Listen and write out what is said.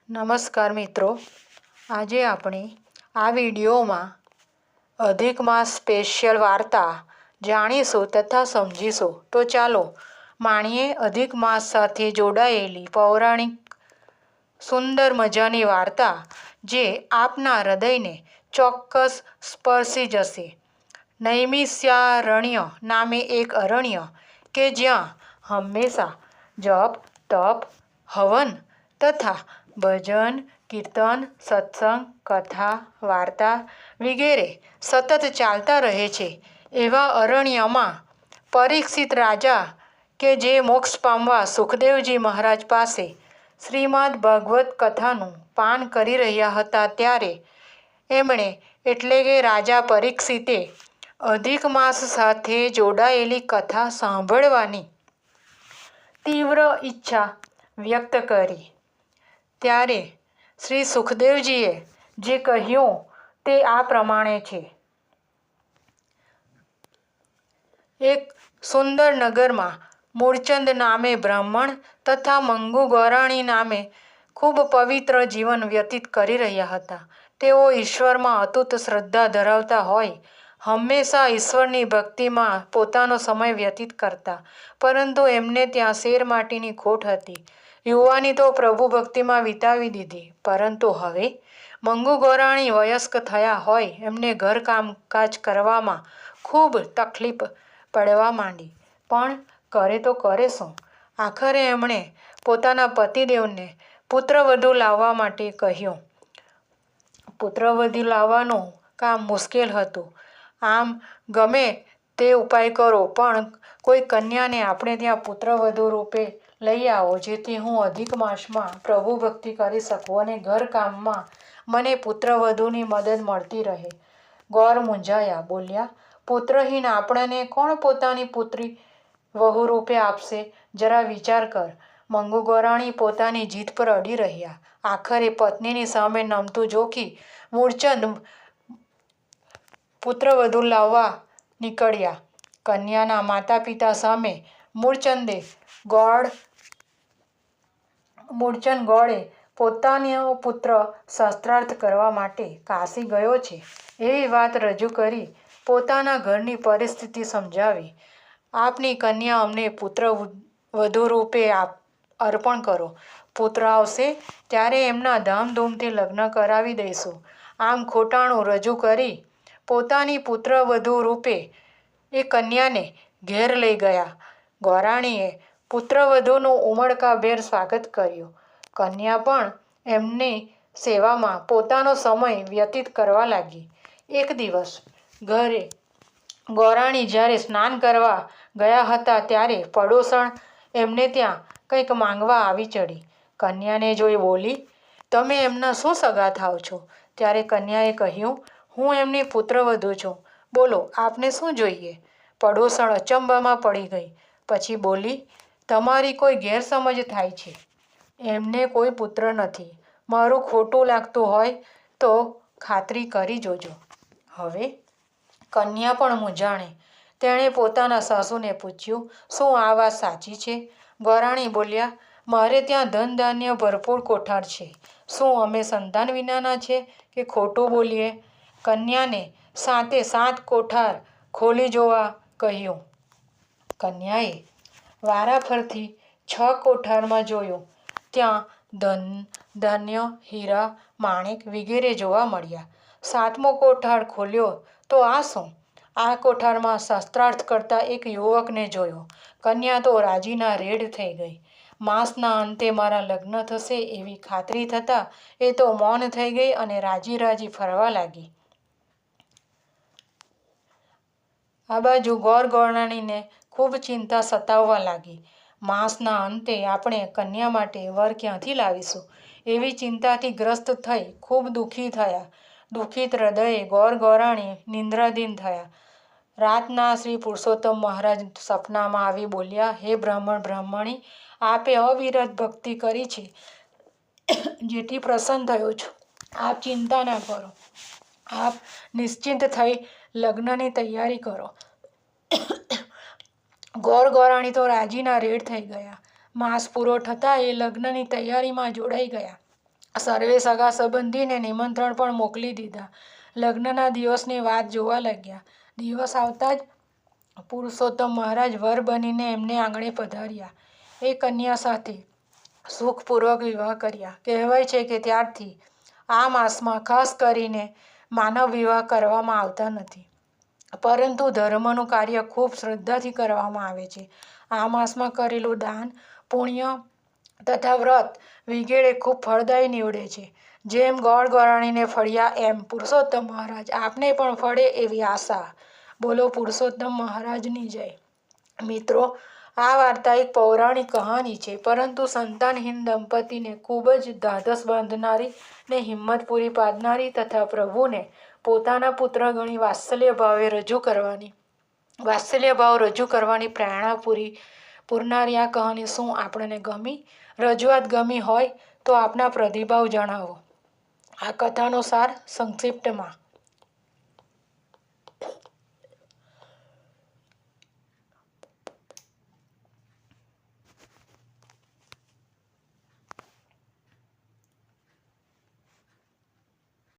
નમસ્કાર મિત્રો, આજે આપણે આ વિડીયોમાં અધિક માસ સ્પેશિયલ વાર્તા જાણીશું તથા સમજીશું. તો ચાલો માણીએ અધિક માસ સાથે જોડાયેલી પૌરાણિક સુંદર મજાની વાર્તા, જે આપના હૃદયને ચોક્કસ સ્પર્શી જશે. નૈમિષારણ્ય નામે એક અરણ્ય કે જ્યાં હંમેશા જપ, તપ, હવન તથા ભજન, કીર્તન, સત્સંગ, કથા, વાર્તા વગેરે સતત ચાલતા રહે છે. એવા અરણ્યમાં પરીક્ષિત રાજા કે જે મોક્ષ પામવા સુખદેવજી મહારાજ પાસે શ્રીમદ્ ભાગવત કથાનું પાન કરી રહ્યા હતા, ત્યારે એમણે એટલે કે રાજા પરીક્ષિતે અધિક માસ સાથે જોડાયેલી કથા સાંભળવાની તીવ્ર ઈચ્છા વ્યક્ત કરી. ત્યારે શ્રી સુખદેવજીએ જે કહ્યું તે આ પ્રમાણે છે. એક સુંદર નગરમાં મૂળચંદ નામે બ્રાહ્મણ તથા મંગુ ગોરાણી નામે ખૂબ પવિત્ર જીવન વ્યતીત કરી રહ્યા હતા. તેઓ ઈશ્વરમાં અતૂટ શ્રદ્ધા ધરાવતા હોય હંમેશા ઈશ્વરની ભક્તિમાં પોતાનો સમય વ્યતીત કરતા, પરંતુ એમને ત્યાં શેર માટીની ખોટ હતી. યુવાની તો પ્રભુ ભક્તિમાં વિતાવી દીધી, પરંતુ હવે મંગુ ગોરાણી વયસ્ક થયા હોય એમને ઘર કામકાજ કરવામાં ખૂબ તકલીફ પડવા માંડી. પણ કરે તો કરે શું? આખરે એમણે પોતાના પતિદેવને પુત્રવધુ લાવવા માટે કહ્યું. પુત્રવધુ લાવવાનું કામ મુશ્કેલ હતું. આમ ગમે તે ઉપાય કરો, પણ કોઈ કન્યાને આપણે ત્યાં પુત્રવધુ રૂપે લઈ આવો, જેથી હું અધિક માસમાં પ્રભુ ભક્તિ કરી શકું અને ઘર કામમાં મને પુત્રવધુની મદદ મળતી રહે. ગોર મૂંઝાયા, બોલ્યા, પુત્રહીન આપણને કોણ પોતાની પુત્રી વહુ રૂપે આપશે? જરા વિચાર કર. મંગુ ગોરાણી પોતાની જીદ પર અડી રહ્યા. આખરે પત્નીની સામે નમતું જોખી મૂળચંદ પુત્રવધુ લાવવા નીકળ્યા. કન્યાના માતા પિતા સામે મૂળચંદ ગોળે પોતાનો પુત્ર શાસ્ત્રાર્થ કરવા માટે કાશી ગયો છે એવી વાત રજૂ કરી પોતાના ઘરની પરિસ્થિતિ સમજાવી. આપની કન્યા અમને પુત્રવધુ રૂપે અર્પણ કરો. પુત્ર આવશે ત્યારે એમના ધામધૂમથી લગ્ન કરાવી દઈશું. આમ ખોટાણું રજૂ કરી પોતાની પુત્રવધુ રૂપે એ કન્યાને ઘેર લઈ ગયા. ગોરાણીએ પુત્રવધુનું ઉમળકાભેર સ્વાગત કર્યું. કન્યા પણ એમની સેવામાં પોતાનો સમય વ્યતીત કરવા લાગી. એક દિવસ ઘરે ગોરાણી જ્યારે સ્નાન કરવા ગયા હતા, ત્યારે પડોસણ એમને ત્યાં કંઈક માંગવા આવી ચડી. કન્યાને જોઈ બોલી, તમે એમના શું સગા થાવ છો? ત્યારે કન્યાએ કહ્યું, હું એમની પુત્રવધુ છું. બોલો, આપને શું જોઈએ? પડોસણ અચંબામાં પડી ગઈ. પછી બોલી, તમારી કોઈ ગેરસમજ થાય છે. એમને કોઈ પુત્ર નથી. મારું ખોટું લાગતું હોય તો ખાતરી કરી જોજો. હવે કન્યા પણ મૂંઝાણી. તેણે પોતાના સાસુને પૂછ્યું, શું આ વાત સાચી છે? ગોરાણી બોલ્યા, મારે ત્યાં ધન ધાન્ય ભરપૂર કોઠાર છે. શું અમે સંતાન વિનાના છે કે ખોટું બોલીએ? કન્યાને સાતે સાત કોઠાર ખોલી જોવા કહ્યું. કન્યાએ વારાફરતી 6 કોઠારમાં જોયું. ત્યાં ધન, ધાન્ય, હીરા, માણેક વગેરે જોવા મળ્યા. 7મો કોઠાર ખોલ્યો તો આ શું? આ કોઠારમાં શાસ્ત્રાર્થ કરતા એક યુવકને જોયો. કન્યા તો રાજીના રેડ થઈ ગઈ. માસના અંતે મારા લગ્ન થશે એવી ખાતરી થતાં એ તો મૌન થઈ ગઈ અને રાજી રાજી ફરવા લાગી. આ બાજુ ગોર ગોરાણીને ખૂબ ચિંતા સતાવવા લાગી. માસના અંતે આપણે કન્યા માટે વર ક્યાંથી લાવીશું? એવી ચિંતાથી ગ્રસ્ત થઈ ખૂબ દુઃખી થયા. દુઃખિત હૃદયે ગોર ગોરાણી નિંદ્રાધીન થયા. રાતના શ્રી પુરુષોત્તમ મહારાજ સપનામાં આવી બોલ્યા, હે બ્રાહ્મણ બ્રાહ્મણી, આપે અવિરત ભક્તિ કરી છે જેથી પ્રસન્ન થયો છું. આપ ચિંતા ના કરો. આપ નિશ્ચિંત થઈ લગ્નની તૈયારી કરો. ગોર ગોરાણી તો રાજીના રેડ થઈ ગયા. માસ પૂરો થતાં એ લગ્નની તૈયારીમાં જોડાઈ ગયા. સર્વે સગા સંબંધીને નિમંત્રણ પણ મોકલી દીધા. લગ્નના દિવસની વાત જોવા લાગ્યા. દિવસ આવતા જ પુરુષોત્તમ મહારાજ વર બનીને એમને આંગણે પધાર્યા. એ કન્યા સાથે સુખપૂર્વક વિવાહ કર્યા. કહેવાય છે કે ત્યારથી આ માસમાં ખાસ કરીને માનવ વિવાહ કરવામાં આવતા નથી, પરંતુ ધર્મનું કાર્ય ખૂબ શ્રદ્ધાથી કરવામાં આવે છે. આ માસમાં કરેલું દાન, પુણ્ય તથા વ્રત વિગેરે ખૂબ ફળદાયી નીવડે છે. જેમ ગોળ ગરાણીને ફળ્યા એમ પુરુષોત્તમ મહારાજ આપને પણ ફળે એવી આશા. બોલો પુરુષોત્તમ મહારાજની જય. મિત્રો, આ વાર્તા એક પૌરાણિક કહાની છે, પરંતુ સંતાનહીન દંપતીને ખૂબ જ ધાધસ બાંધનારી ને હિંમત પૂરી પાડનારી તથા પ્રભુને પોતાના પુત્ર ગણી વાત્સલ્ય ભાવ રજૂ કરવાની પ્રેરણા પૂરનારી આ કહાની શું આપણને ગમી? રજૂઆત ગમી હોય તો આપના પ્રતિભાવ જણાવો. આ કથાનો સાર સંક્ષિપ્તમાં